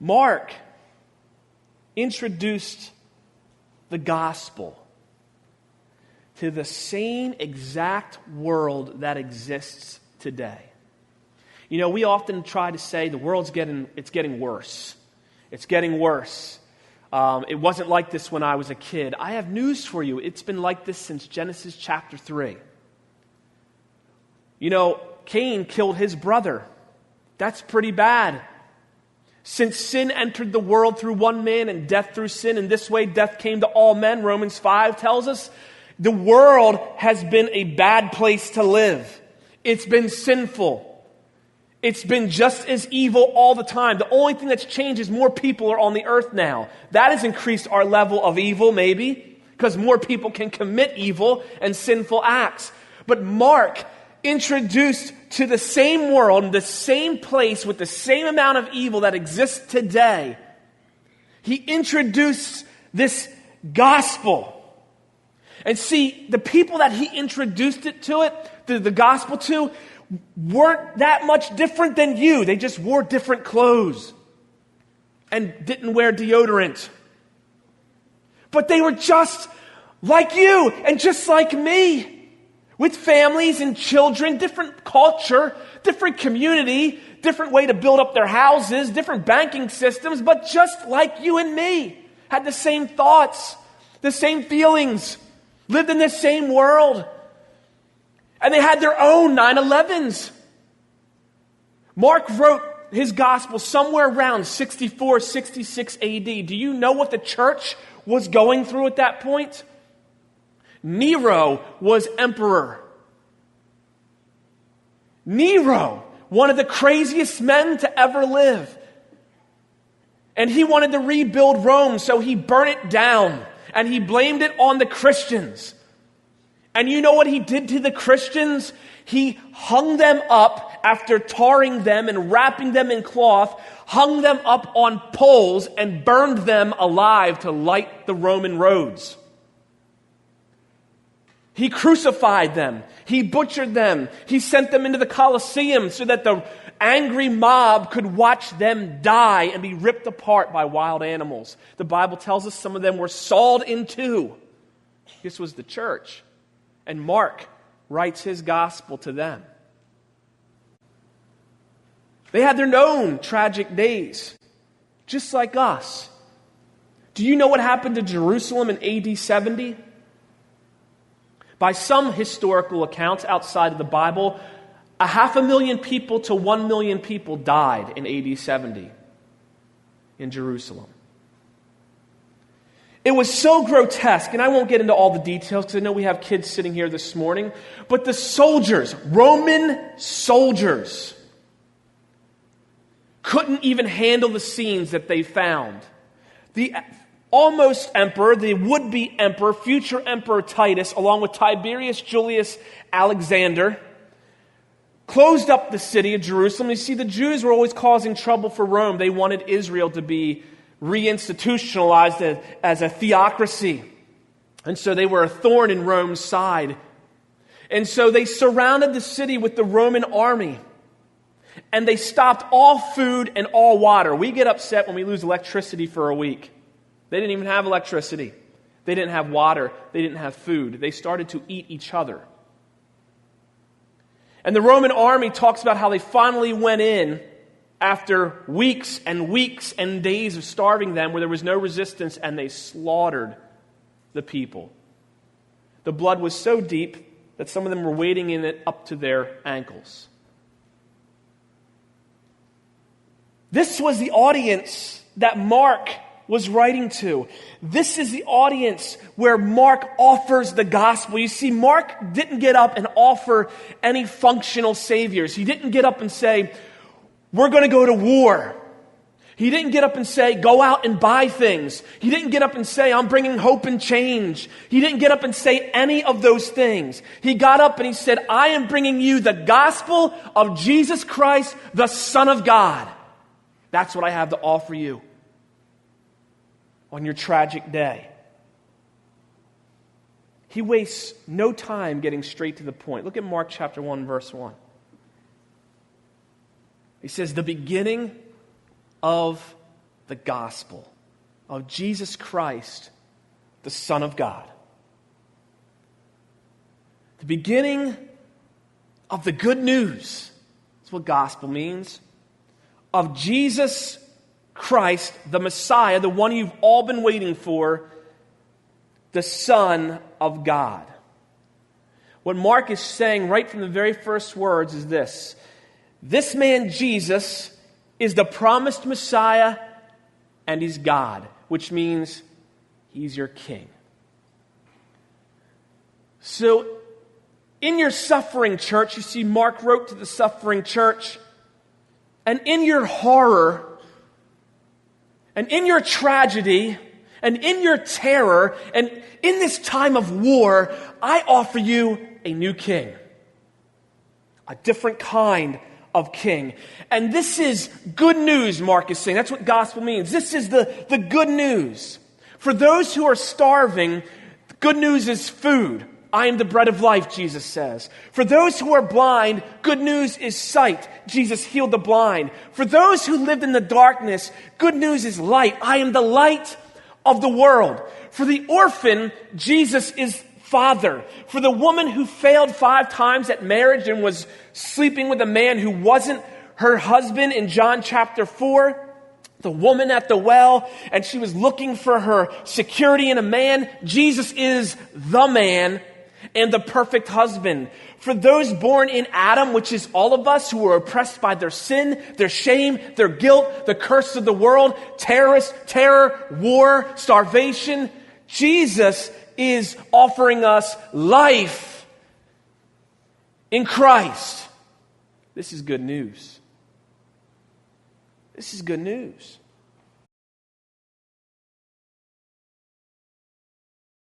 Mark introduced the gospel to the same exact world that exists today. You know, we often try to say the world's getting worse. It's getting worse. It wasn't like this when I was a kid. I have news for you. It's been like this since Genesis chapter 3. You know, Cain killed his brother. That's pretty bad. Since sin entered the world through one man and death through sin, in this way death came to all men, Romans 5 tells us, the world has been a bad place to live. It's been sinful. It's been just as evil all the time. The only thing that's changed is more people are on the earth now. That has increased our level of evil, maybe, because more people can commit evil and sinful acts. But Mark introduced to the same world, in the same place, with the same amount of evil that exists today, he introduced this gospel. And see, the people that he introduced the gospel to, weren't that much different than you. They just wore different clothes and didn't wear deodorant. But they were just like you and just like me, with families and children, different culture, different community, different way to build up their houses, different banking systems, but just like you and me, had the same thoughts, the same feelings, lived in the same world. And they had their own 9/11s. Mark wrote his gospel somewhere around 64, 66 AD. Do you know what the church was going through at that point? Nero was emperor. Nero, one of the craziest men to ever live. And he wanted to rebuild Rome, so he burnt it down. And he blamed it on the Christians. And you know what he did to the Christians? He hung them up after tarring them and wrapping them in cloth, hung them up on poles and burned them alive to light the Roman roads. He crucified them. He butchered them. He sent them into the Colosseum so that the angry mob could watch them die and be ripped apart by wild animals. The Bible tells us some of them were sawed in two. This was the church. And Mark writes his gospel to them. They had their own tragic days, just like us. Do you know what happened to Jerusalem in AD 70? By some historical accounts outside of the Bible, 500,000 people to 1 million people died in AD 70 in Jerusalem. It was so grotesque, and I won't get into all the details because I know we have kids sitting here this morning, but the soldiers, Roman soldiers, couldn't even handle the scenes that they found. The almost emperor, the would-be emperor, future emperor Titus, along with Tiberius Julius Alexander, closed up the city of Jerusalem. You see, the Jews were always causing trouble for Rome. They wanted Israel to be reinstitutionalized as a theocracy. And so they were a thorn in Rome's side. And so they surrounded the city with the Roman army. And they stopped all food and all water. We get upset when we lose electricity for a week. They didn't even have electricity. They didn't have water. They didn't have food. They started to eat each other. And the Roman army talks about how they finally went in after weeks and weeks and days of starving them where there was no resistance, and they slaughtered the people. The blood was so deep that some of them were wading in it up to their ankles. This was the audience that Mark was writing to. This is the audience where Mark offers the gospel. You see, Mark didn't get up and offer any functional saviors. He didn't get up and say, we're going to go to war. He didn't get up and say, go out and buy things. He didn't get up and say, I'm bringing hope and change. He didn't get up and say any of those things. He got up and he said, I am bringing you the gospel of Jesus Christ, the Son of God. That's what I have to offer you on your tragic day. He wastes no time getting straight to the point. Look at Mark chapter 1, verse 1. He says, the beginning of the gospel of Jesus Christ, the Son of God. The beginning of the good news. That's what gospel means. Of Jesus Christ, the Messiah, the one you've all been waiting for, the Son of God. What Mark is saying right from the very first words is this. This man, Jesus, is the promised Messiah, and he's God, which means he's your king. So, in your suffering church, you see Mark wrote to the suffering church, and in your horror, and in your tragedy, and in your terror, and in this time of war, I offer you a new king. A different kind of king. And this is good news, Mark is saying. That's what gospel means. This is the good news. For those who are starving, good news is food. I am the bread of life, Jesus says. For those who are blind, good news is sight. Jesus healed the blind. For those who lived in the darkness, good news is light. I am the light of the world. For the orphan, Jesus is Father. For the woman who failed 5 times at marriage and was sleeping with a man who wasn't her husband in John chapter 4, the woman at the well, and she was looking for her security in a man, Jesus is the man and the perfect husband. For those born in Adam, which is all of us who are oppressed by their sin, their shame, their guilt, the curse of the world, terrorists, terror, war, starvation, Jesus is offering us life in Christ. This is good news. This is good news.